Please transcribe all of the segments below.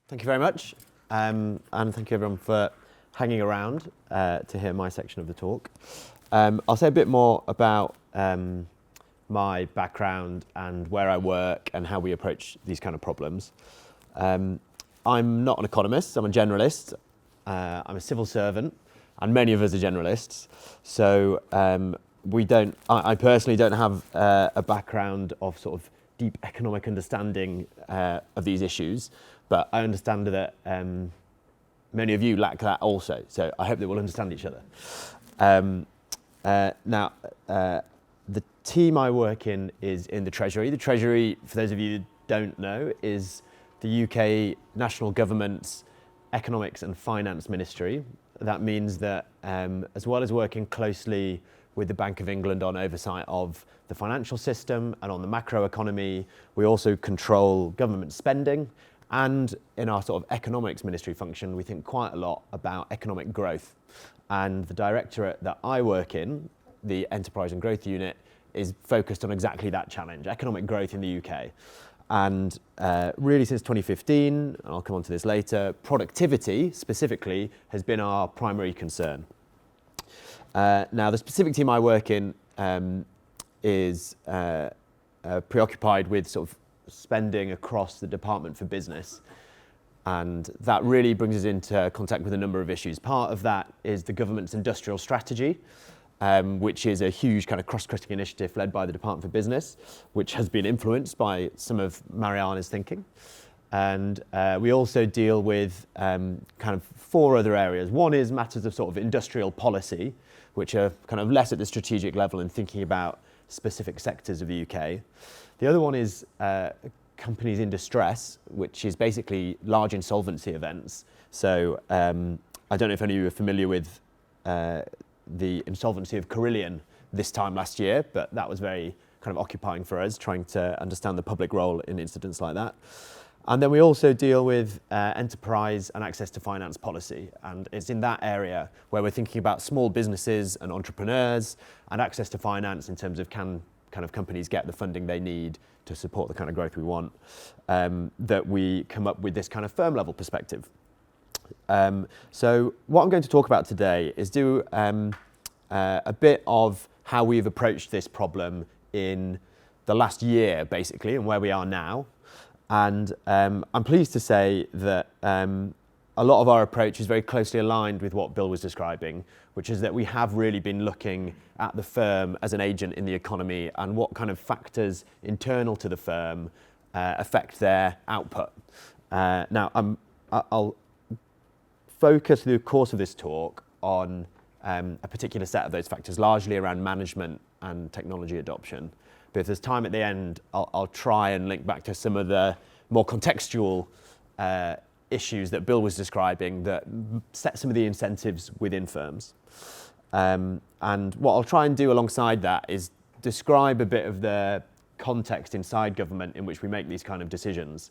Thank you very much, and thank you everyone for hanging around to hear my section of the talk. I'll say a bit more about my background and where I work and how we approach these kind of problems. I'm not an economist, I'm a generalist. I'm a civil servant, and many of us are generalists. So I personally don't have a background of sort of deep economic understanding of these issues, but I understand that many of you lack that also. So I hope that we'll understand each other. Now, the team I work in is in the Treasury. The Treasury, for those of you who don't know, is the UK national government's economics and finance ministry. That means that as well as working closely with the Bank of England on oversight of the financial system and on the macroeconomy, we also control government spending. And in our sort of economics ministry function, we think quite a lot about economic growth. And the directorate that I work in, the Enterprise and Growth Unit, is focused on exactly that challenge, economic growth in the UK. And really since 2015, and I'll come on to this later, productivity specifically has been our primary concern. Now, the specific team I work in is preoccupied with sort of spending across the Department for Business. And that really brings us into contact with a number of issues. Part of that is the government's industrial strategy, which is a huge kind of cross-cutting initiative led by the Department for Business, which has been influenced by some of Mariana's thinking. And we also deal with kind of four other areas. One is matters of sort of industrial policy, which are kind of less at the strategic level and thinking about specific sectors of the UK. The other one is companies in distress, which is basically large insolvency events. So I don't know if any of you are familiar with the insolvency of Carillion this time last year, but that was very kind of occupying for us, trying to understand the public role in incidents like that. And then we also deal with enterprise and access to finance policy. And it's in that area where we're thinking about small businesses and entrepreneurs and access to finance in terms of can kind of companies get the funding they need to support the kind of growth we want, that we come up with this kind of firm level perspective. So what I'm going to talk about today is do a bit of how we've approached this problem in the last year, basically, and where we are now. And I'm pleased to say that a lot of our approach is very closely aligned with what Bill was describing, which is that we have really been looking at the firm as an agent in the economy and what kind of factors internal to the firm affect their output. Now, I'll focus through the course of this talk on a particular set of those factors, largely around management and technology adoption. But if there's time at the end, I'll try and link back to some of the more contextual issues that Bill was describing that set some of the incentives within firms. And what I'll try and do alongside that is describe a bit of the context inside government in which we make these kind of decisions,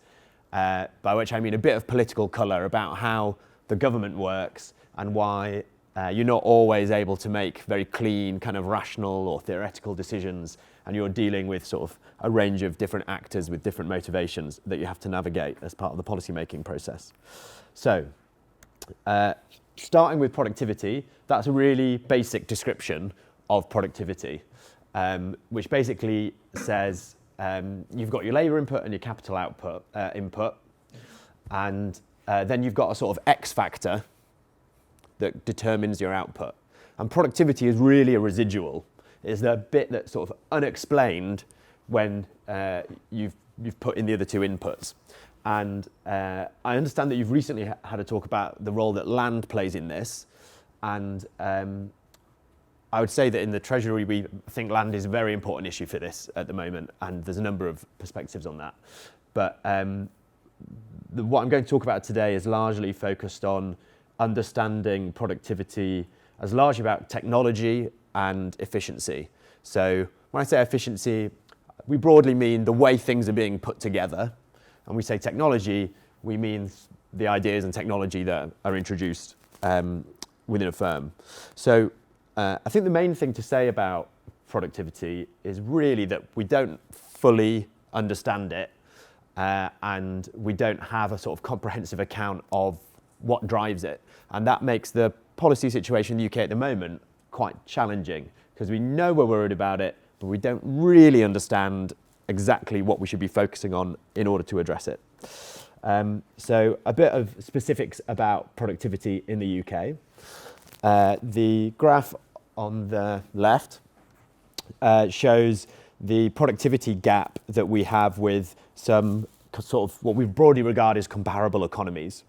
by which I mean a bit of political colour about how the government works and why you're not always able to make very clean, kind of rational or theoretical decisions, and you're dealing with sort of a range of different actors with different motivations that you have to navigate as part of the policy-making process. So, starting with productivity, that's a really basic description of productivity, which basically says you've got your labour input and your capital output input, and then you've got a sort of X factor that determines your output. And productivity is really a residual. It's the bit that's sort of unexplained when you've put in the other two inputs. And I understand that you've recently had a talk about the role that land plays in this. And I would say that in the Treasury, we think land is a very important issue for this at the moment. And there's a number of perspectives on that. But what I'm going to talk about today is largely focused on understanding productivity as largely about technology and efficiency. So when I say efficiency, we broadly mean the way things are being put together. And we say technology, we mean the ideas and technology that are introduced within a firm. So I think the main thing to say about productivity is really that we don't fully understand it and we don't have a sort of comprehensive account of what drives it. And that makes the policy situation in the UK at the moment quite challenging, because we know we're worried about it, but we don't really understand exactly what we should be focusing on in order to address it. So a bit of specifics about productivity in the UK. The graph on the left shows the productivity gap that we have with some sort of what we broadly regard as comparable economies.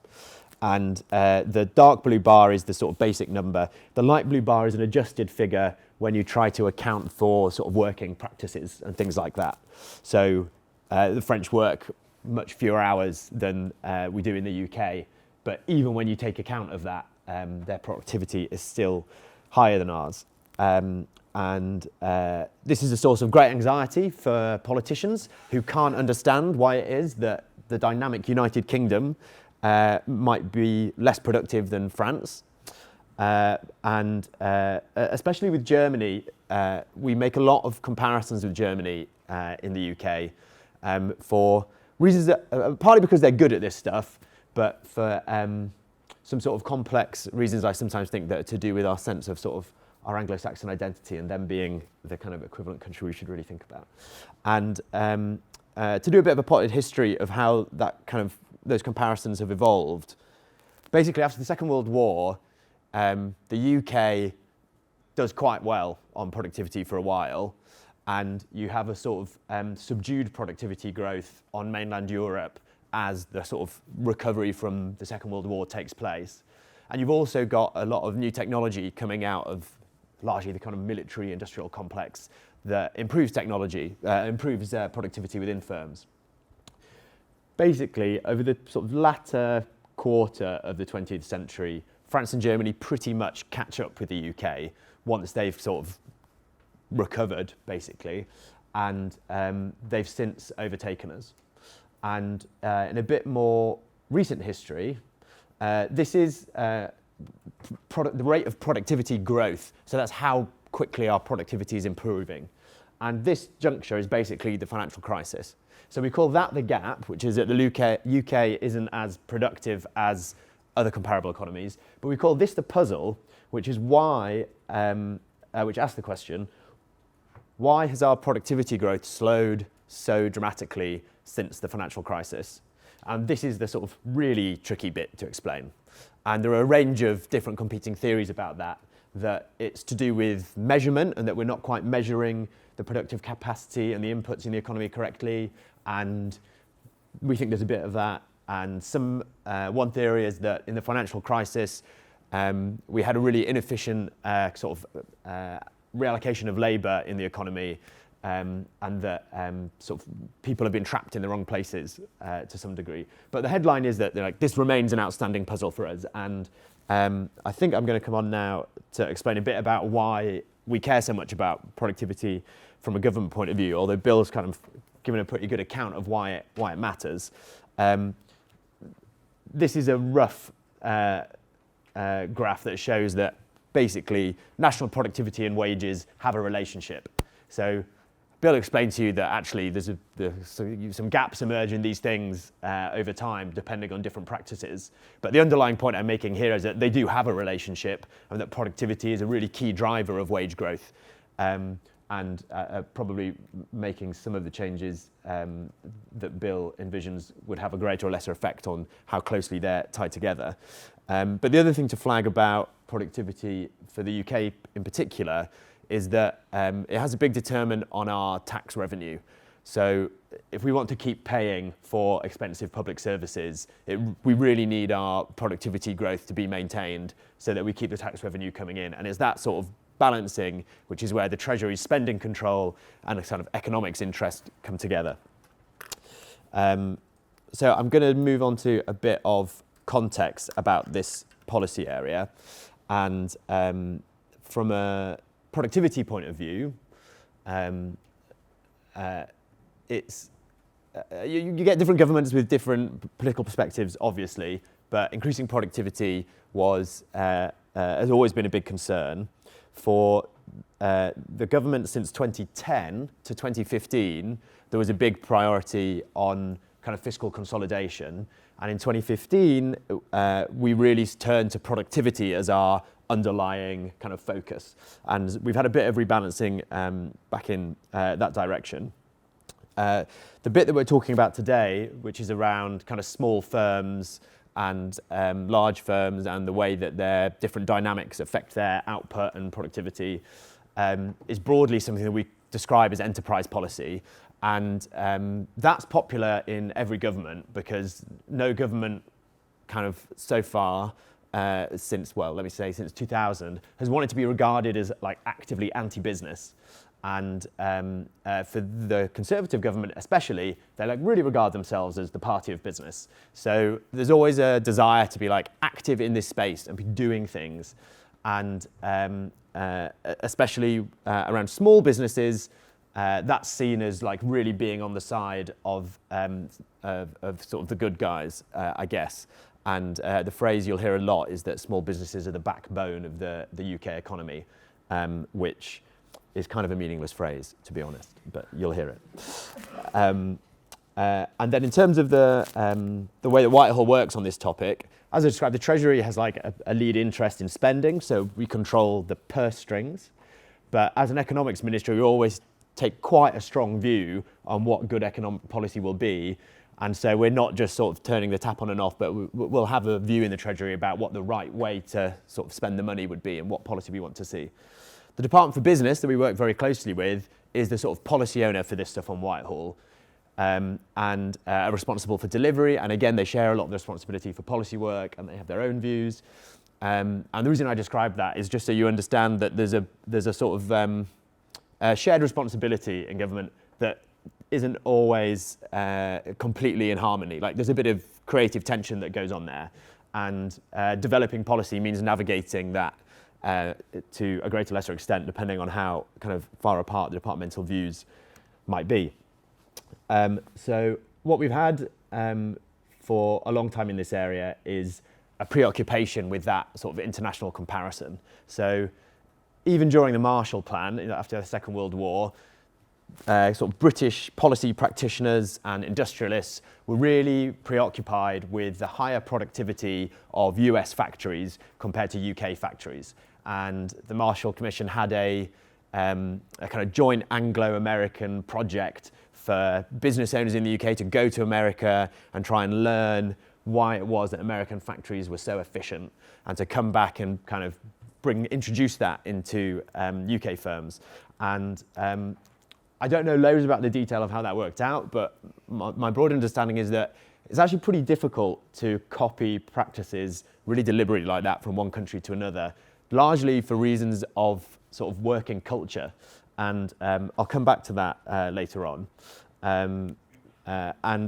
And the dark blue bar is the sort of basic number. The light blue bar is an adjusted figure when you try to account for sort of working practices and things like that. So the French work much fewer hours than we do in the UK, but even when you take account of that, their productivity is still higher than ours. This is a source of great anxiety for politicians who can't understand why it is that the dynamic United Kingdom might be less productive than France. Especially with Germany, we make a lot of comparisons with Germany in the UK for reasons that, partly because they're good at this stuff, but for some sort of complex reasons I sometimes think that are to do with our sense of sort of our Anglo-Saxon identity and them being the kind of equivalent country we should really think about. And to do a bit of a potted history of how that kind of those comparisons have evolved, basically after the Second World War, the UK does quite well on productivity for a while, and you have a sort of subdued productivity growth on mainland Europe as the sort of recovery from the Second World War takes place. And you've also got a lot of new technology coming out of largely the kind of military industrial complex that improves technology, improves productivity within firms. Basically, over the sort of latter quarter of the 20th century, France and Germany pretty much catch up with the UK once they've sort of recovered, basically, and they've since overtaken us. And in a bit more recent history, this is the rate of productivity growth. So that's how quickly our productivity is improving. And this juncture is basically the financial crisis. So we call that the gap, which is that the UK isn't as productive as other comparable economies. But we call this the puzzle, which is why, which asks the question, why has our productivity growth slowed so dramatically since the financial crisis? And this is the sort of really tricky bit to explain. And there are a range of different competing theories about that, that it's to do with measurement and that we're not quite measuring the productive capacity and the inputs in the economy correctly. And we think there's a bit of that. And one theory is that in the financial crisis, we had a really inefficient sort of reallocation of labour in the economy, and that sort of people have been trapped in the wrong places to some degree. But the headline is that this remains an outstanding puzzle for us. And I think I'm going to come on now to explain a bit about why we care so much about productivity from a government point of view, although Bill's kind of given a pretty good account of why it matters. This is a rough graph that shows that basically national productivity and wages have a relationship. So Bill explained to you that actually there's some gaps emerge in these things over time depending on different practices. But the underlying point I'm making here is that they do have a relationship and that productivity is a really key driver of wage growth. And probably making some of the changes that Bill envisions would have a greater or lesser effect on how closely they're tied together. But the other thing to flag about productivity for the UK in particular is that it has a big determinant on our tax revenue. So if we want to keep paying for expensive public services, we really need our productivity growth to be maintained so that we keep the tax revenue coming in. And it's that sort of balancing, which is where the Treasury's spending control and a kind of economics interest come together. So I'm going to move on to a bit of context about this policy area. And from a productivity point of view, it's you get different governments with different political perspectives, obviously, but increasing productivity has always been a big concern. For the government since 2010 to 2015, there was a big priority on kind of fiscal consolidation. And in 2015, we really turned to productivity as our underlying kind of focus. And we've had a bit of rebalancing back in that direction. The bit that we're talking about today, which is around kind of small firms and large firms and the way that their different dynamics affect their output and productivity, is broadly something that we describe as enterprise policy. And that's popular in every government because no government kind of so far since 2000 has wanted to be regarded as like actively anti-business. And for the Conservative government especially, they like really regard themselves as the party of business. So there's always a desire to be like active in this space and be doing things. And especially around small businesses, that's seen as like really being on the side of sort of the good guys, I guess. And the phrase you'll hear a lot is that small businesses are the backbone of the UK economy, which is kind of a meaningless phrase, to be honest, but you'll hear it. And then in terms of the way that Whitehall works on this topic, as I described, the Treasury has like a lead interest in spending, so we control the purse strings. But as an economics ministry, we always take quite a strong view on what good economic policy will be. And so we're not just sort of turning the tap on and off, but we'll have a view in the Treasury about what the right way to sort of spend the money would be and what policy we want to see. The Department for Business that we work very closely with is the sort of policy owner for this stuff on Whitehall, and are responsible for delivery. And again, they share a lot of the responsibility for policy work and they have their own views. And the reason I describe that is just so you understand that there's a sort of shared responsibility in government that isn't always completely in harmony. Like there's a bit of creative tension that goes on there. And developing policy means navigating that to a greater or lesser extent, depending on how kind of far apart the departmental views might be. So what we've had for a long time in this area is a preoccupation with that sort of international comparison. So even during the Marshall Plan, after the Second World War, sort of British policy practitioners and industrialists were really preoccupied with the higher productivity of US factories compared to UK factories. And the Marshall Commission had a kind of joint Anglo-American project for business owners in the UK to go to America and try and learn why it was that American factories were so efficient and to come back and kind of introduce that into UK firms. And I don't know loads about the detail of how that worked out, but my broad understanding is that it's actually pretty difficult to copy practices really deliberately like that from one country to another, largely for reasons of sort of working culture. And I'll come back to that later on. And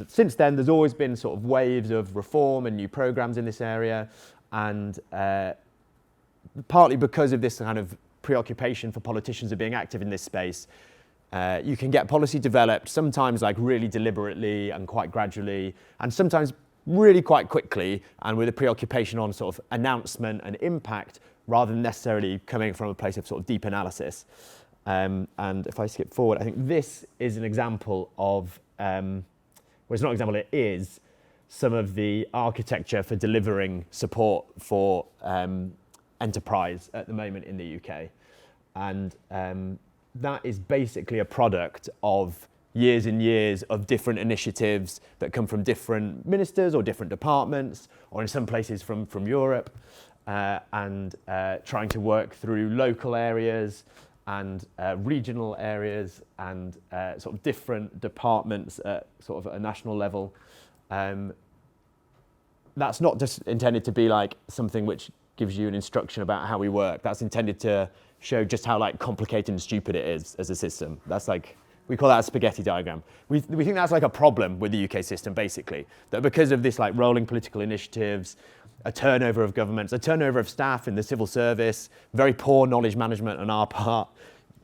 since then, there's always been sort of waves of reform and new programs in this area. And partly because of this kind of preoccupation for politicians of being active in this space, you can get policy developed sometimes like really deliberately and quite gradually, and sometimes really quite quickly and with a preoccupation on sort of announcement and impact rather than necessarily coming from a place of sort of deep analysis. And if I skip forward, I think this is an example of, well, it's not an example, it is some of the architecture for delivering support for enterprise at the moment in the UK. And that is basically a product of years and years of different initiatives that come from different ministers or different departments, or in some places from Europe, and trying to work through local areas and regional areas and sort of different departments at sort of a national level. That's not just intended to be like something which gives you an instruction about how we work. That's intended to show just how like complicated and stupid it is as a system. That's like, we call that a spaghetti diagram. We think that's like a problem with the UK system, basically, that because of this like rolling political initiatives, a turnover of governments, a turnover of staff in the civil service, very poor knowledge management on our part,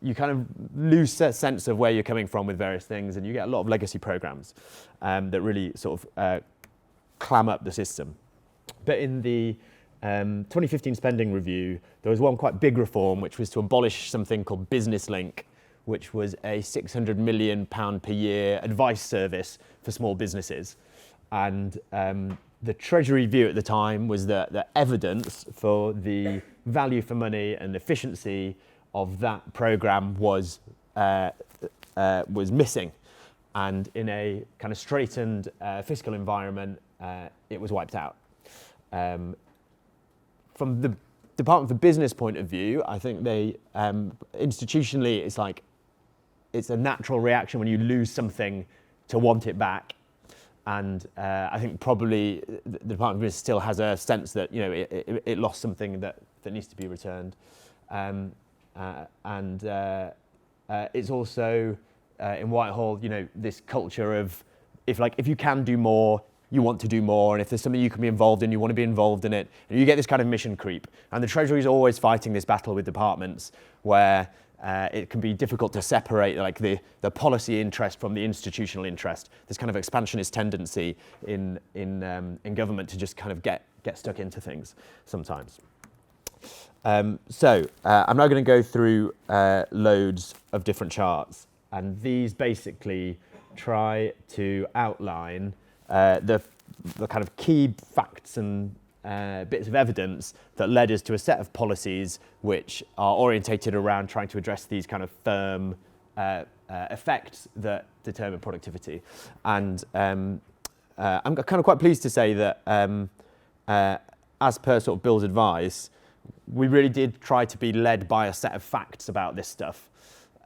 you kind of lose a sense of where you're coming from with various things, and you get a lot of legacy programs that really sort of clam up the system. But in the 2015 spending review, there was one quite big reform, which was to abolish something called Business Link, which was a £600 million per year advice service for small businesses. And the Treasury view at the time was that the evidence for the value for money and efficiency of that programme was missing. And in a kind of straitened fiscal environment, it was wiped out. From the Department for Business point of view, I think they, institutionally, it's a natural reaction when you lose something to want it back. And I think probably the Department of Business still has a sense that, you know, it lost something that needs to be returned. It's also in Whitehall, you know, this culture of if you can do more, you want to do more, and if there's something you can be involved in, you want to be involved in it. And you get this kind of mission creep. And the Treasury is always fighting this battle with departments where it can be difficult to separate like the policy interest from the institutional interest. This kind of expansionist tendency in government to just kind of get stuck into things sometimes. I'm now going to go through loads of different charts, and these basically try to outline the kind of key facts and bits of evidence that led us to a set of policies which are orientated around trying to address these kind of firm effects that determine productivity. And I'm kind of quite pleased to say that as per sort of Bill's advice, we really did try to be led by a set of facts about this stuff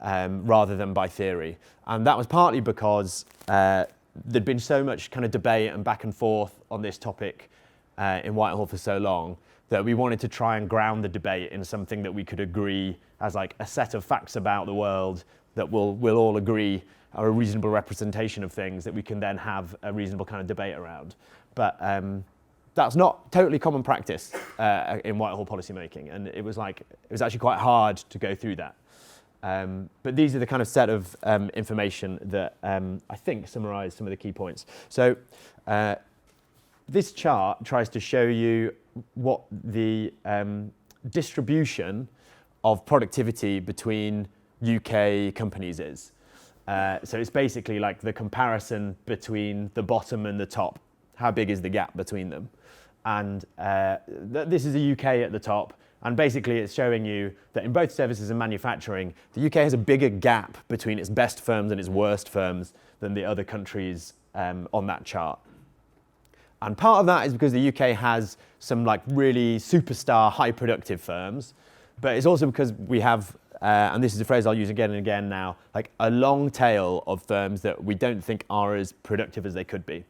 rather than by theory. And that was partly because there'd been so much kind of debate and back and forth on this topic in Whitehall for so long that we wanted to try and ground the debate in something that we could agree as like a set of facts about the world that we'll all agree are a reasonable representation of things that we can then have a reasonable kind of debate around. But that's not totally common practice in Whitehall policymaking, and it was actually quite hard to go through that. But these are the kind of set of information that I think summarise some of the key points. So this chart tries to show you what the distribution of productivity between UK companies is. So it's basically like the comparison between the bottom and the top. How big is the gap between them? And this is the UK at the top. And basically it's showing you that in both services and manufacturing, the UK has a bigger gap between its best firms and its worst firms than the other countries on that chart. And part of that is because the UK has some like really superstar high productive firms, but it's also because we have, and this is a phrase I'll use again and again now, like a long tail of firms that we don't think are as productive as they could be.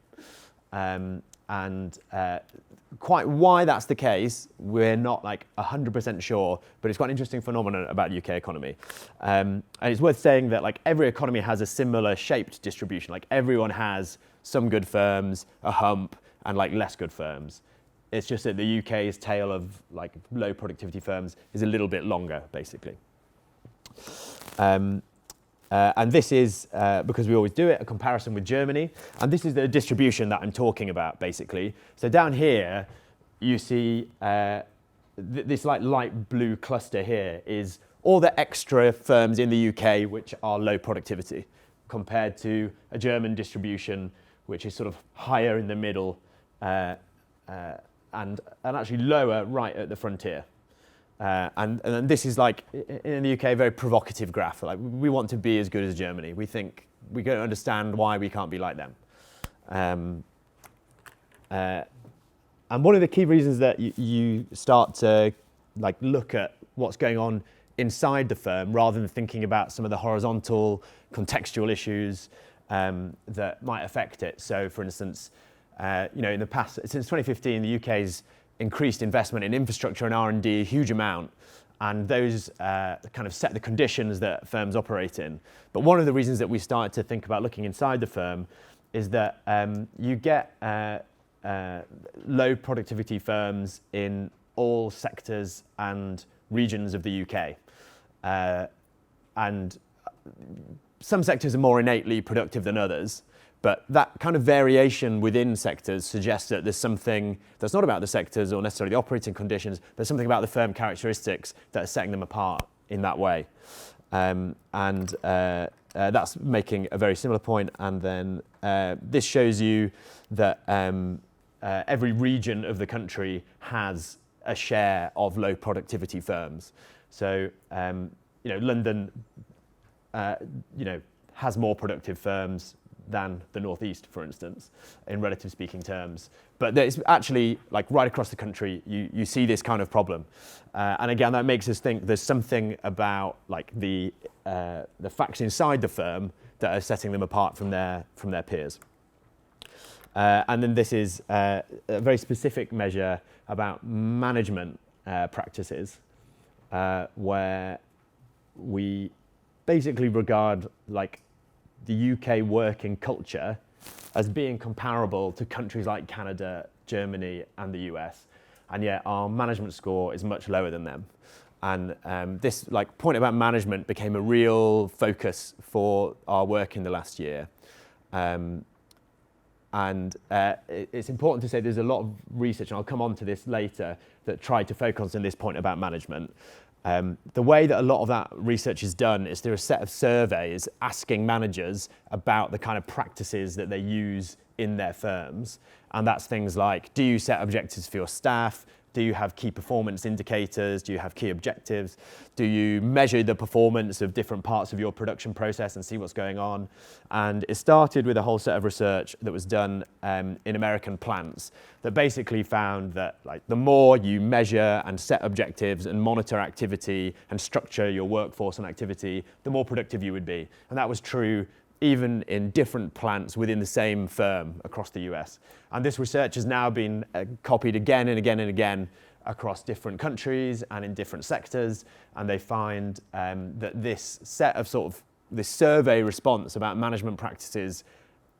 Quite why that's the case, we're not like 100% sure, but it's quite an interesting phenomenon about the UK economy. And it's worth saying that like every economy has a similar shaped distribution. Like everyone has some good firms, a hump, and like less good firms. It's just that the UK's tail of like low productivity firms is a little bit longer, basically. And this is, because we always do it, a comparison with Germany. And this is the distribution that I'm talking about, basically. So down here, you see this like light blue cluster here is all the extra firms in the UK which are low productivity compared to a German distribution which is sort of higher in the middle and actually lower right at the frontier. And this is like, in the UK, a very provocative graph. Like, we want to be as good as Germany. We think we don't understand why we can't be like them. And one of the key reasons that you start to like look at what's going on inside the firm rather than thinking about some of the horizontal contextual issues that might affect it. So, for instance, in the past, since 2015, the UK's increased investment in infrastructure and R&D a huge amount, and those kind of set the conditions that firms operate in. But one of the reasons that we started to think about looking inside the firm is that you get low productivity firms in all sectors and regions of the UK. And some sectors are more innately productive than others. But that kind of variation within sectors suggests that there's something that's not about the sectors or necessarily the operating conditions, but something about the firm characteristics that are setting them apart in that way. That's making a very similar point. And then this shows you that every region of the country has a share of low productivity firms. So, London, has more productive firms than the Northeast, for instance, in relative speaking terms. But it's actually, like, right across the country, you see this kind of problem. And again, that makes us think there's something about, like, the facts inside the firm that are setting them apart from their peers. And then this is a very specific measure about management practices, where we basically regard, like, the UK working culture as being comparable to countries like Canada, Germany, and the US, and yet our management score is much lower than them. And this, like, point about management became a real focus for our work in the last year. It's important to say there's a lot of research, and I'll come on to this later, that tried to focus on this point about management. The way that a lot of that research is done is through a set of surveys asking managers about the kind of practices that they use in their firms. And that's things like, do you set objectives for your staff? Do you have key performance indicators? Do you have key objectives? Do you measure the performance of different parts of your production process and see what's going on? And it started with a whole set of research that was done in American plants that basically found that, like, the more you measure and set objectives and monitor activity and structure your workforce and activity, the more productive you would be. And that was true even in different plants within the same firm across the US. And this research has now been copied again and again and again across different countries and in different sectors. And they find that this set of this survey response about management practices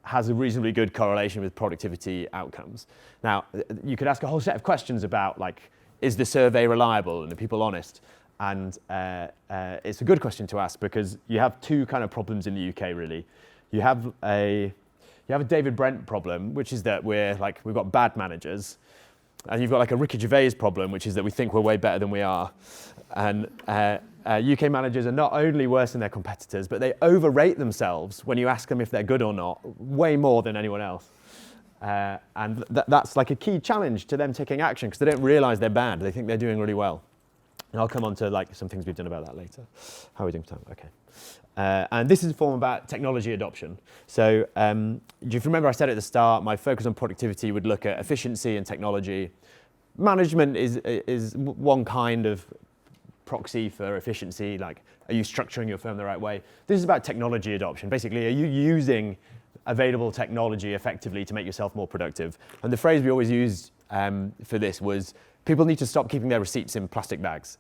has a reasonably good correlation with productivity outcomes. Now, you could ask a whole set of questions about, like, is the survey reliable and are people honest? And it's a good question to ask because you have two kind of problems in the UK, really. You have a David Brent problem, which is that we've got bad managers, and you've got, like, a Ricky Gervais problem, which is that we think we're way better than we are. And UK managers are not only worse than their competitors, but they overrate themselves when you ask them if they're good or not, way more than anyone else. And that's, like, a key challenge to them taking action because they don't realise they're bad. They think they're doing really well. And I'll come on to, like, some things we've done about that later. How are we doing for time? Okay. And this is a form about technology adoption. So if you remember I said at the start, my focus on productivity would look at efficiency and technology. Management is one kind of proxy for efficiency, like, are you structuring your firm the right way? This is about technology adoption. Basically, are you using available technology effectively to make yourself more productive? And the phrase we always used for this was, people need to stop keeping their receipts in plastic bags.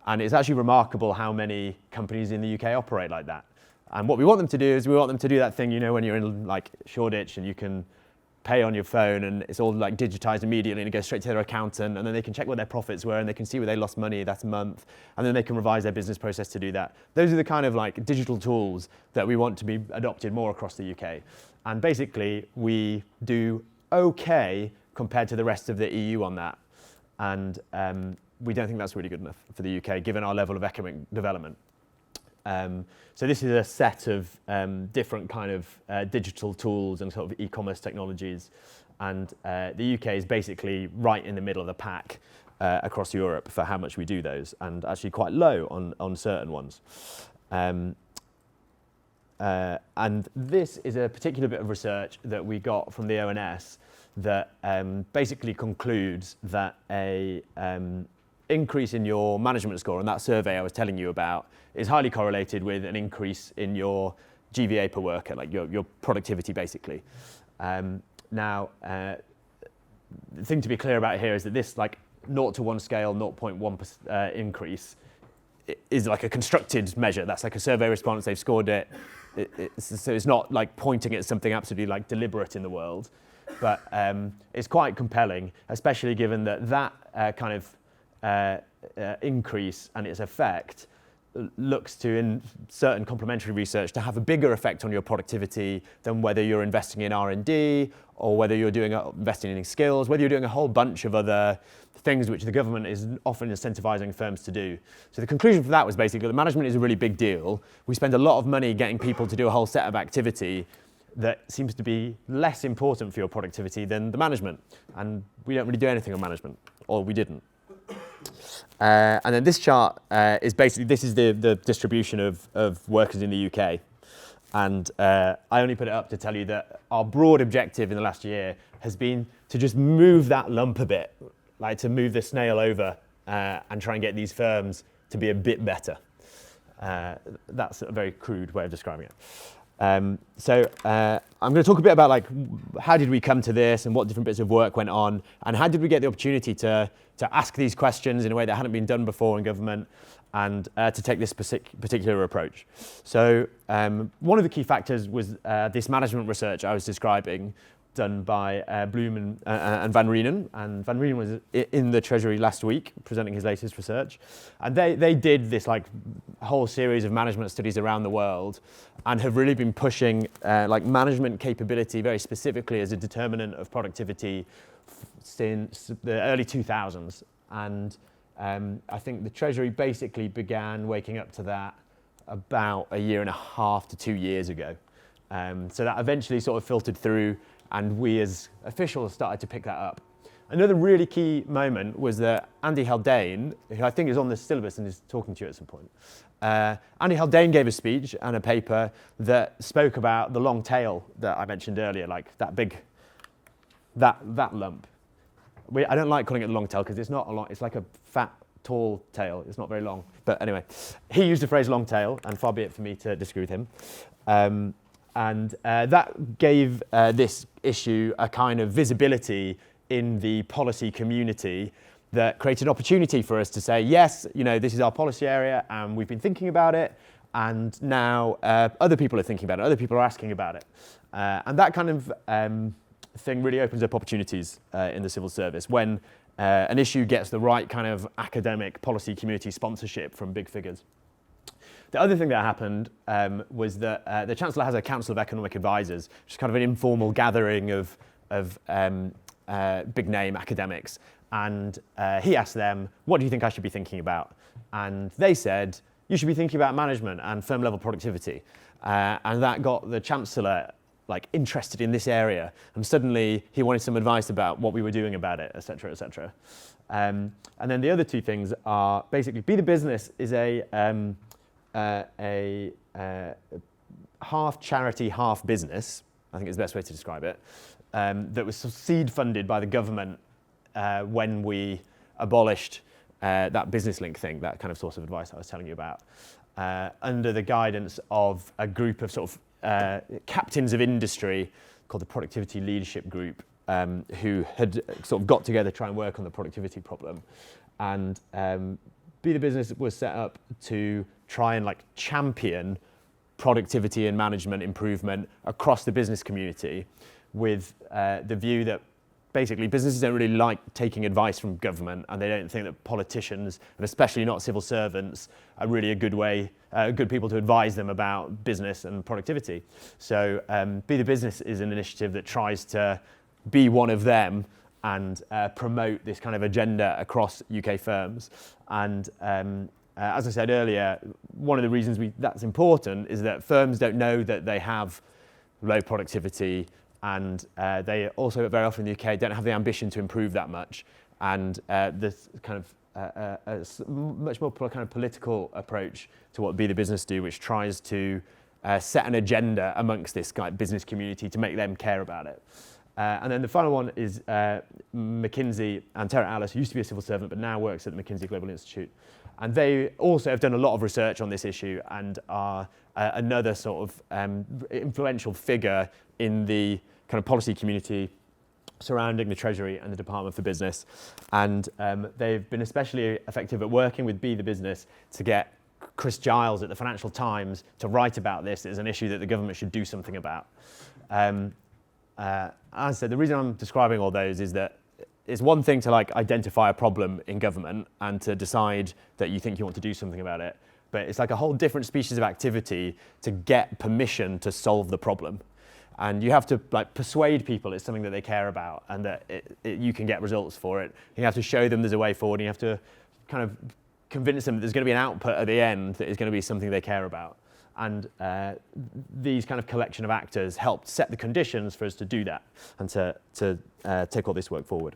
And it's actually remarkable how many companies in the UK operate like that. And what we want them to do is we want them to do that thing, when you're in, like, Shoreditch and you can pay on your phone and it's all, like, digitized immediately and it goes straight to their accountant, and then they can check what their profits were and they can see where they lost money that month, and then they can revise their business process to do that. Those are the kind of, like, digital tools that we want to be adopted more across the UK. And basically we do okay compared to the rest of the EU on that. And we don't think that's really good enough for the UK, given our level of economic development. So this is a set of different kind of digital tools and sort of e-commerce technologies. And the UK is basically right in the middle of the pack across Europe for how much we do those, and actually quite low on certain ones. And this is a particular bit of research that we got from the ONS that basically concludes that a increase in your management score, and that survey I was telling you about, is highly correlated with an increase in your GVA per worker, like your productivity, basically. Now, the thing to be clear about here is that this, like, 0 to 1 scale, 0.1% increase is like a constructed measure. That's like a survey response, they've scored it. So it's not, like, pointing at something absolutely, like, deliberate in the world. But it's quite compelling, especially given that kind of increase and its effect looks to, in certain complementary research, to have a bigger effect on your productivity than whether you're investing in R&D or whether you're investing in skills, whether you're doing a whole bunch of other things which the government is often incentivizing firms to do. So the conclusion for that was basically that management is a really big deal. We spend a lot of money getting people to do a whole set of activity that seems to be less important for your productivity than the management. And we don't really do anything on management, or we didn't. And then this chart is basically, this is the distribution of workers in the UK. And I only put it up to tell you that our broad objective in the last year has been to just move that lump a bit, like to move the snail over and try and get these firms to be a bit better. That's a very crude way of describing it. So I'm going to talk a bit about like how did we come to this and what different bits of work went on, and how did we get the opportunity to ask these questions in a way that hadn't been done before in government, and to take this particular approach. So one of the key factors was this management research I was describing, done by Bloom and Van Reenen. And Van Reenen was in the Treasury last week presenting his latest research. And they did this like whole series of management studies around the world and have really been pushing like management capability very specifically as a determinant of productivity since the early 2000s. And I think the Treasury basically began waking up to that about a year and a half to 2 years ago. So that eventually sort of filtered through, and we as officials started to pick that up. Another really key moment was that Andy Haldane, who I think is on the syllabus and is talking to you at some point, Andy Haldane gave a speech and a paper that spoke about the long tail that I mentioned earlier, like that big, that lump. I don't like calling it the long tail because it's not a long, it's like a fat, tall tail. It's not very long. But anyway, he used the phrase long tail, and far be it for me to disagree with him. And that gave this issue a kind of visibility in the policy community that created opportunity for us to say, yes, you know, this is our policy area and we've been thinking about it, and now other people are thinking about it, other people are asking about it. And that kind of thing really opens up opportunities in the civil service when an issue gets the right kind of academic policy community sponsorship from big figures. The other thing that happened was that the Chancellor has a Council of Economic Advisors, which is kind of an informal gathering of big name academics. And he asked them, what do you think I should be thinking about? And they said, you should be thinking about management and firm level productivity. And that got the Chancellor like interested in this area. And suddenly he wanted some advice about what we were doing about it, et cetera, et cetera. And then the other two things are basically Be the Business is a half charity, half business, I think is the best way to describe it, that was seed funded by the government when we abolished that business link thing, that kind of source of advice I was telling you about, under the guidance of a group of sort of captains of industry called the Productivity Leadership Group, who had sort of got together to try and work on the productivity problem. And Be the Business was set up to try and like champion productivity and management improvement across the business community, with the view that basically businesses don't really like taking advice from government, and they don't think that politicians, and especially not civil servants, are really a good people to advise them about business and productivity. So Be the Business is an initiative that tries to be one of them and promote this kind of agenda across UK firms. And as I said earlier, one of the reasons that's important is that firms don't know that they have low productivity, and they also very often in the UK don't have the ambition to improve that much. And this kind of a much more kind of political approach to what Be the Business do, which tries to set an agenda amongst this kind of business community to make them care about it. And then the final one is McKinsey and Tara Alice, who used to be a civil servant but now works at the McKinsey Global Institute. And they also have done a lot of research on this issue and are another sort of influential figure in the kind of policy community surrounding the Treasury and the Department for Business. And they've been especially effective at working with Be the Business to get Chris Giles at the Financial Times to write about this as an issue that the government should do something about. As I said, the reason I'm describing all those is that it's one thing to like identify a problem in government and to decide that you think you want to do something about it. but it's like a whole different species of activity to get permission to solve the problem. And you have to like persuade people it's something that they care about and that you can get results for it. You have to show them there's a way forward, and you have to kind of convince them that there's going to be an output at the end that is going to be something they care about. And these kind of collection of actors helped set the conditions for us to do that and to take all this work forward.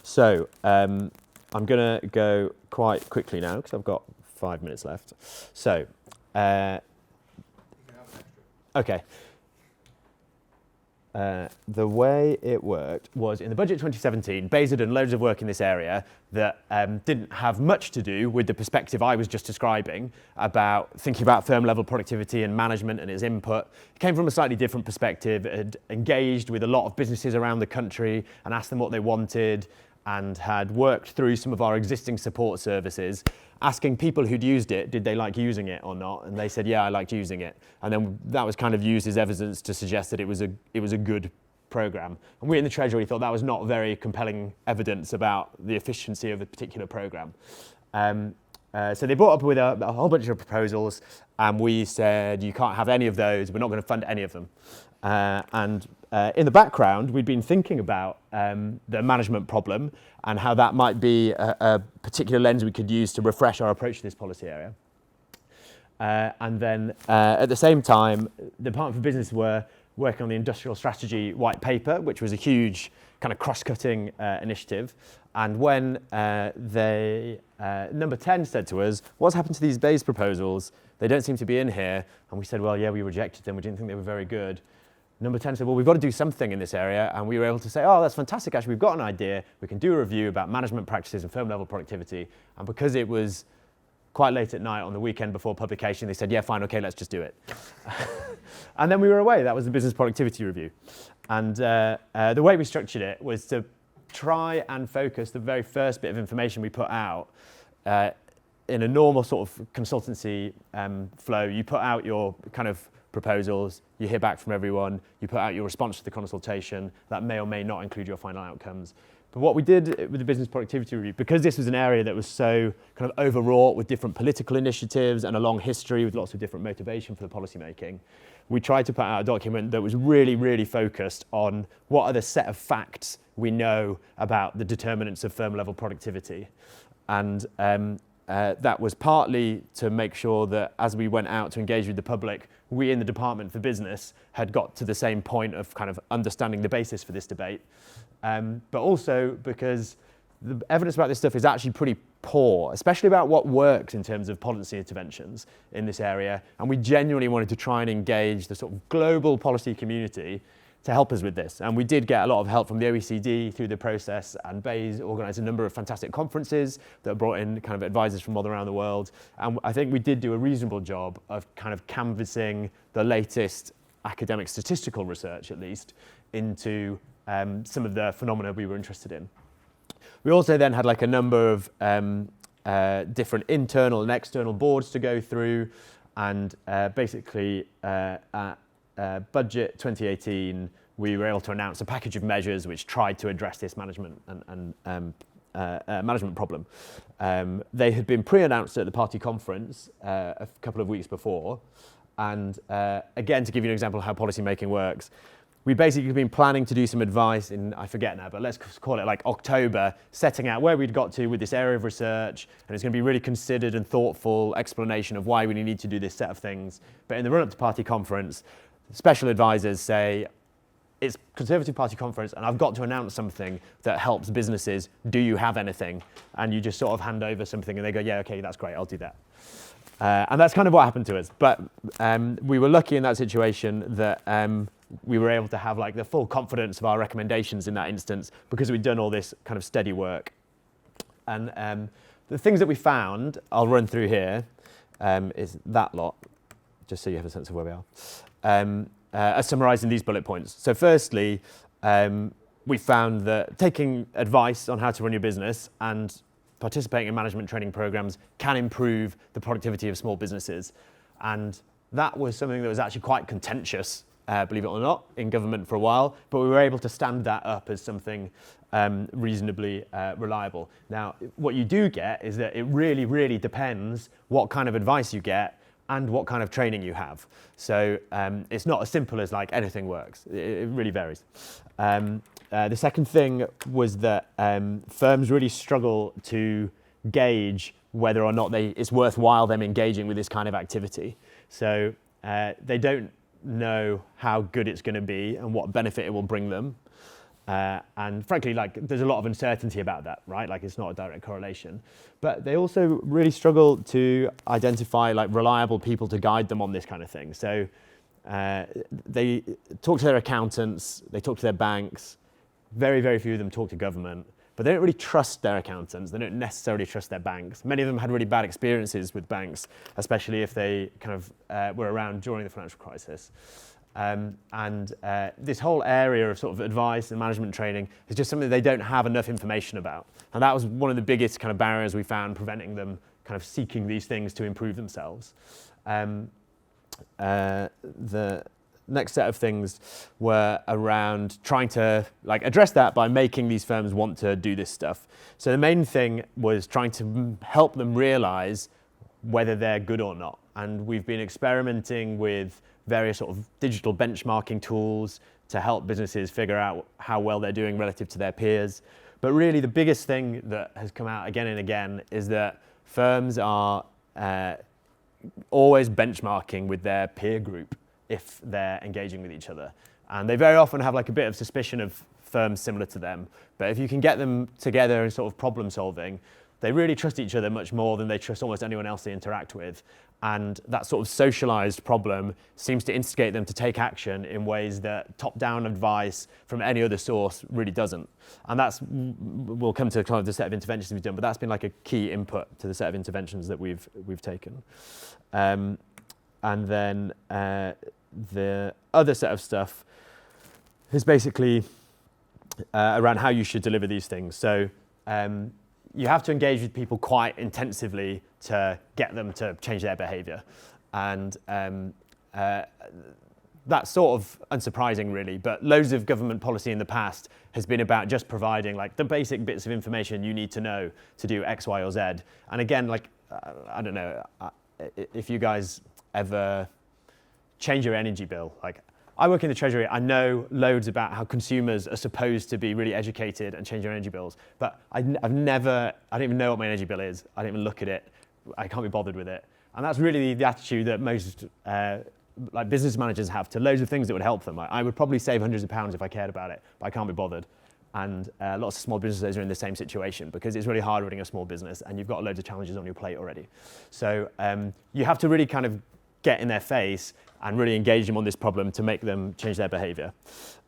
So I'm going to go quite quickly now because I've got 5 minutes left. So, okay. The way it worked was in the budget 2017, Bayes had done loads of work in this area that didn't have much to do with the perspective I was just describing about thinking about firm level productivity and management and its input. It came from a slightly different perspective. It had engaged with a lot of businesses around the country and asked them what they wanted, and had worked through some of our existing support services, asking people who'd used it, did they like using it or not? And they said, yeah, I liked using it. And then that was kind of used as evidence to suggest that it was a good program. And we in the Treasury thought that was not very compelling evidence about the efficiency of a particular program. So they brought up with a whole bunch of proposals, and we said, you can't have any of those, we're not going to fund any of them. In the background, we'd been thinking about the management problem and how that might be a particular lens we could use to refresh our approach to this policy area. And then at the same time, the Department for Business were working on the Industrial Strategy White Paper, which was a huge kind of cross-cutting initiative. And when number 10 said to us, what's happened to these Bayes proposals? They don't seem to be in here. And we said, well, yeah, we rejected them. We didn't think they were very good. Number 10 said, well, we've got to do something in this area. And we were able to say, oh, that's fantastic. Actually, we've got an idea. We can do a review about management practices and firm level productivity. And because it was quite late at night on the weekend before publication, they said, yeah, fine, okay, let's just do it. And then we were away. That was the business productivity review. And the way we structured it was to try and focus the very first bit of information we put out in a normal sort of consultancy flow. You put out your kind of proposals, you hear back from everyone, you put out your response to the consultation. That may or may not include your final outcomes. But what we did with the business productivity review, because this was an area that was so kind of overwrought with different political initiatives and a long history with lots of different motivation for the policy making, we tried to put out a document that was really, really focused on what are the set of facts we know about the determinants of firm level productivity. And that was partly to make sure that as we went out to engage with the public, we in the Department for Business had got to the same point of kind of understanding the basis for this debate. But also because the evidence about this stuff is actually pretty poor, especially about what works in terms of policy interventions in this area. And we genuinely wanted to try and engage the sort of global policy community to help us with this. And we did get a lot of help from the OECD through the process, and Bayes organised a number of fantastic conferences that brought in kind of advisors from all around the world. And I think we did do a reasonable job of kind of canvassing the latest academic statistical research, at least, into some of the phenomena we were interested in. We also then had like a number of different internal and external boards to go through, and basically at budget 2018, we were able to announce a package of measures which tried to address this management and management problem. They had been pre-announced at the party conference a couple of weeks before, and again, to give you an example of how policy making works, we basically been planning to do some advice in, I forget now, but let's call it like October, setting out where we'd got to with this area of research, and it's going to be really considered and thoughtful explanation of why we need to do this set of things. But in the run-up to party conference, special advisors say, it's Conservative Party conference and I've got to announce something that helps businesses. Do you have anything? And you just sort of hand over something and they go, yeah, okay, that's great, I'll do that. And that's kind of what happened to us. But we were lucky in that situation that we were able to have like the full confidence of our recommendations in that instance because we'd done all this kind of steady work. And the things that we found, I'll run through here, is that lot, just so you have a sense of where we are. As summarised in these bullet points. So firstly, we found that taking advice on how to run your business and participating in management training programs can improve the productivity of small businesses. And that was something that was actually quite contentious believe it or not, in government for a while, but we were able to stand that up as something reasonably reliable. Now, what you do get is that it really, really depends what kind of advice you get and what kind of training you have. So it's not as simple as like anything works. It really varies. The second thing was that firms really struggle to gauge whether or not it's worthwhile them engaging with this kind of activity. So they don't know how good it's going to be and what benefit it will bring them. And frankly, like, there's a lot of uncertainty about that, right? Like, it's not a direct correlation. But they also really struggle to identify like reliable people to guide them on this kind of thing. So they talk to their accountants, they talk to their banks. Very, very few of them talk to government. But they don't really trust their accountants. They don't necessarily trust their banks. Many of them had really bad experiences with banks, especially if they kind of were around during the financial crisis. This whole area of sort of advice and management training is just something they don't have enough information about. And that was one of the biggest kind of barriers we found preventing them kind of seeking these things to improve themselves. The next set of things were around trying to like address that by making these firms want to do this stuff. So the main thing was trying to help them realize whether they're good or not. And we've been experimenting with various sort of digital benchmarking tools to help businesses figure out how well they're doing relative to their peers. But really the biggest thing that has come out again and again is that firms are always benchmarking with their peer group if they're engaging with each other. And they very often have like a bit of suspicion of firms similar to them. But if you can get them together in sort of problem solving, they really trust each other much more than they trust almost anyone else they interact with. And that sort of socialized problem seems to instigate them to take action in ways that top-down advice from any other source really doesn't. And we'll come to kind of the set of interventions we've done, but that's been like a key input to the set of interventions that we've taken. And then the other set of stuff is basically around how you should deliver these things. So you have to engage with people quite intensively to get them to change their behavior. And that's sort of unsurprising, really, but loads of government policy in the past has been about just providing like the basic bits of information you need to know to do X, Y, or Z. And again, like, I don't know, if you guys ever change your energy bill, like, I work in the Treasury, I know loads about how consumers are supposed to be really educated and change their energy bills, but I don't even know what my energy bill is. I don't even look at it. I can't be bothered with it. And that's really the attitude that most like business managers have to loads of things that would help them. Like, I would probably save hundreds of pounds if I cared about it, but I can't be bothered. And lots of small businesses are in the same situation because it's really hard running a small business and you've got loads of challenges on your plate already. So you have to really kind of get in their face and really engage them on this problem to make them change their behavior.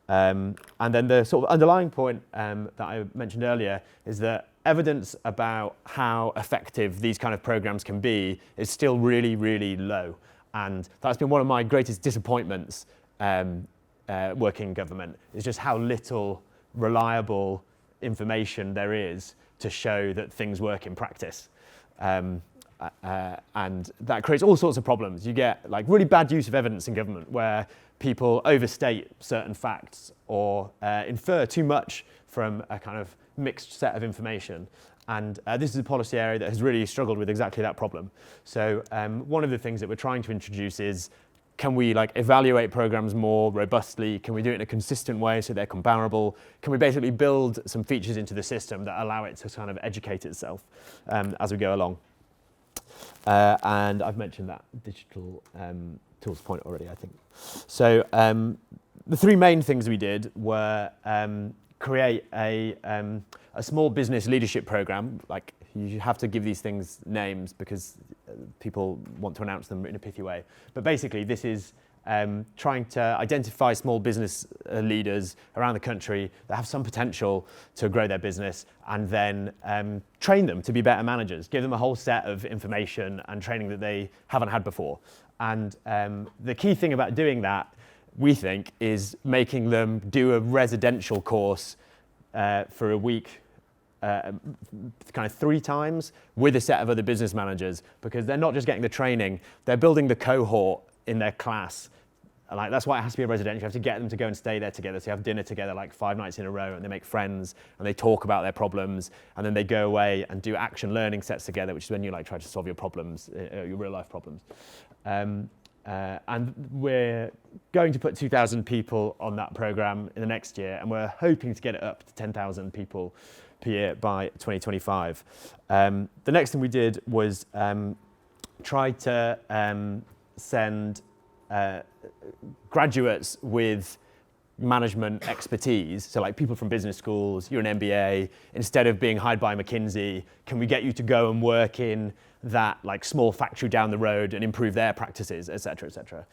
And then the sort of underlying point that I mentioned earlier is that evidence about how effective these kind of programs can be is still really, really low. And that's been one of my greatest disappointments working in government, is just how little reliable information there is to show that things work in practice. And that creates all sorts of problems. You get like really bad use of evidence in government where people overstate certain facts or infer too much from a kind of mixed set of information. And this is a policy area that has really struggled with exactly that problem. So one of the things that we're trying to introduce is, can we like evaluate programs more robustly? Can we do it in a consistent way so they're comparable? Can we basically build some features into the system that allow it to kind of educate itself as we go along? And I've mentioned that digital tools point already, I think. So the three main things we did were create a small business leadership program. Like, you have to give these things names because people want to announce them in a pithy way. But basically, this is trying to identify small business leaders around the country that have some potential to grow their business, and then train them to be better managers, give them a whole set of information and training that they haven't had before. And the key thing about doing that, we think, is making them do a residential course for a week, kind of 3 times with a set of other business managers, because they're not just getting the training, they're building the cohort in their class like that's why it has to be a residential. You have to get them to go and stay there together. So you have dinner together like 5 nights in a row, and they make friends and they talk about their problems, and then they go away and do action learning sets together, which is when you like try to solve your problems, your real life problems. And we're going to put 2,000 people on that program in the next year, and we're hoping to get it up to 10,000 people per year by 2025. The next thing we did was try to send graduates with management expertise, so like people from business schools, you're an MBA, instead of being hired by McKinsey, can we get you to go and work in that like small factory down the road and improve their practices, et cetera, et cetera.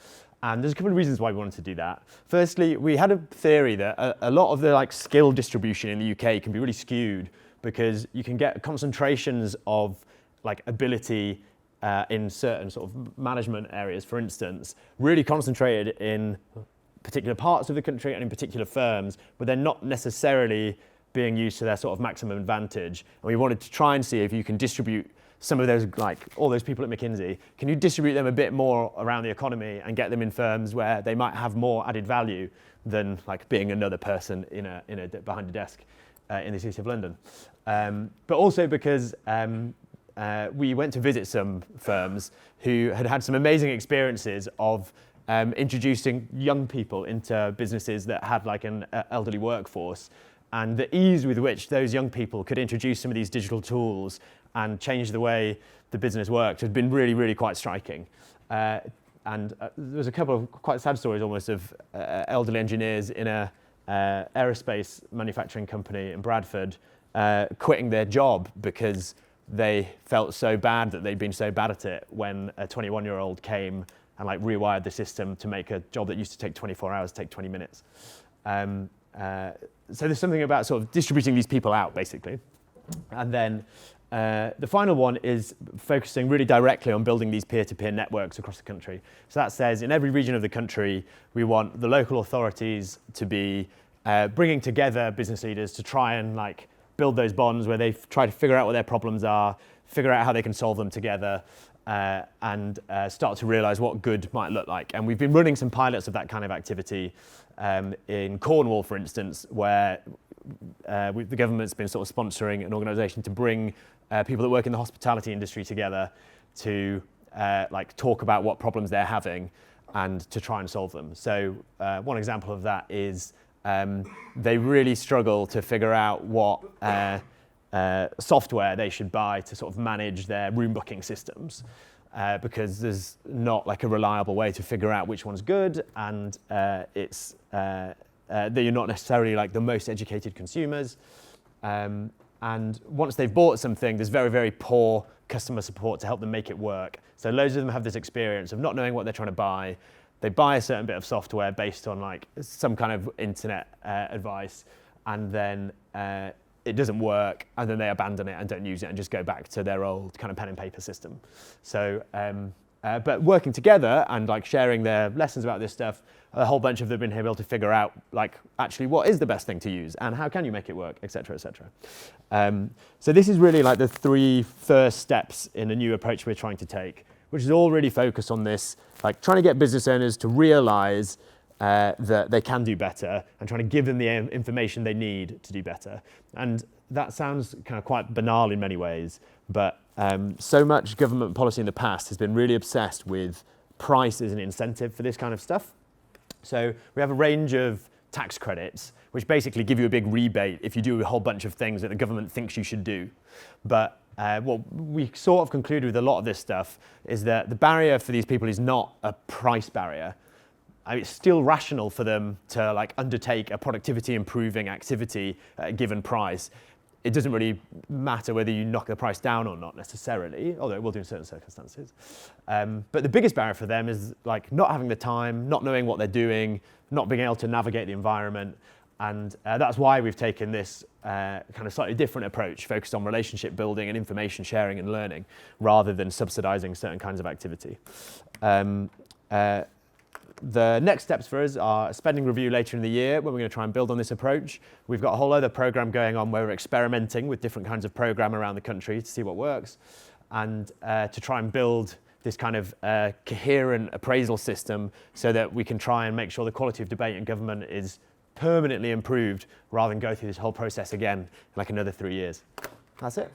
And there's a couple of reasons why we wanted to do that. Firstly, we had a theory that a lot of the like skill distribution in the UK can be really skewed because you can get concentrations of like ability in certain sort of management areas, for instance, really concentrated in particular parts of the country and in particular firms, but they're not necessarily being used to their sort of maximum advantage. And we wanted to try and see if you can distribute some of those, like all those people at McKinsey, can you distribute them a bit more around the economy and get them in firms where they might have more added value than like being another person behind a desk in the city of London. But also because we went to visit some firms who had had some amazing experiences of introducing young people into businesses that had like an elderly workforce, and the ease with which those young people could introduce some of these digital tools and change the way the business worked has been really, really quite striking. And there's a couple of quite sad stories almost of elderly engineers in a aerospace manufacturing company in Bradford quitting their job because they felt so bad that they'd been so bad at it when a 21-year-old came and like rewired the system to make a job that used to take 24 hours take 20 minutes. So there's something about sort of distributing these people out, basically. And then the final one is focusing really directly on building these peer-to-peer networks across the country. So that says in every region of the country, we want the local authorities to be bringing together business leaders to try and like build those bonds where they try to figure out what their problems are, figure out how they can solve them together, and start to realize what good might look like. And we've been running some pilots of that kind of activity in Cornwall, for instance, where the government's been sort of sponsoring an organisation to bring people that work in the hospitality industry together to like talk about what problems they're having and to try and solve them. So one example of that is they really struggle to figure out what software they should buy to sort of manage their room booking systems because there's not like a reliable way to figure out which one's good, and it's that you're not necessarily like the most educated consumers. And once they've bought something, there's very, very poor customer support to help them make it work. So loads of them have this experience of not knowing what they're trying to buy. They buy a certain bit of software based on like some kind of internet advice, and then it doesn't work, and then they abandon it and don't use it and just go back to their old kind of pen and paper system. So, but working together and like sharing their lessons about this stuff, a whole bunch of them have been able to figure out like actually what is the best thing to use and how can you make it work, et cetera, et cetera. So this is really like the 3 first steps in a new approach we're trying to take, which is all really focused on this, like trying to get business owners to realize that they can do better and trying to give them the information they need to do better. And that sounds kind of quite banal in many ways, but so much government policy in the past has been really obsessed with price as an incentive for this kind of stuff. So we have a range of tax credits, which basically give you a big rebate if you do a whole bunch of things that the government thinks you should do. But what we sort of concluded with a lot of this stuff is that the barrier for these people is not a price barrier. I mean, it's still rational for them to like undertake a productivity improving activity at a given price. It doesn't really matter whether you knock the price down or not necessarily, although it will do in certain circumstances. But the biggest barrier for them is like not having the time, not knowing what they're doing, not being able to navigate the environment. And that's why we've taken this kind of slightly different approach, focused on relationship building and information sharing and learning, rather than subsidizing certain kinds of activity. The next steps for us are a spending review later in the year when we're going to try and build on this approach. We've got a whole other program going on where we're experimenting with different kinds of program around the country to see what works and to try and build this kind of coherent appraisal system so that we can try and make sure the quality of debate in government is permanently improved rather than go through this whole process again in like another 3 years. That's it.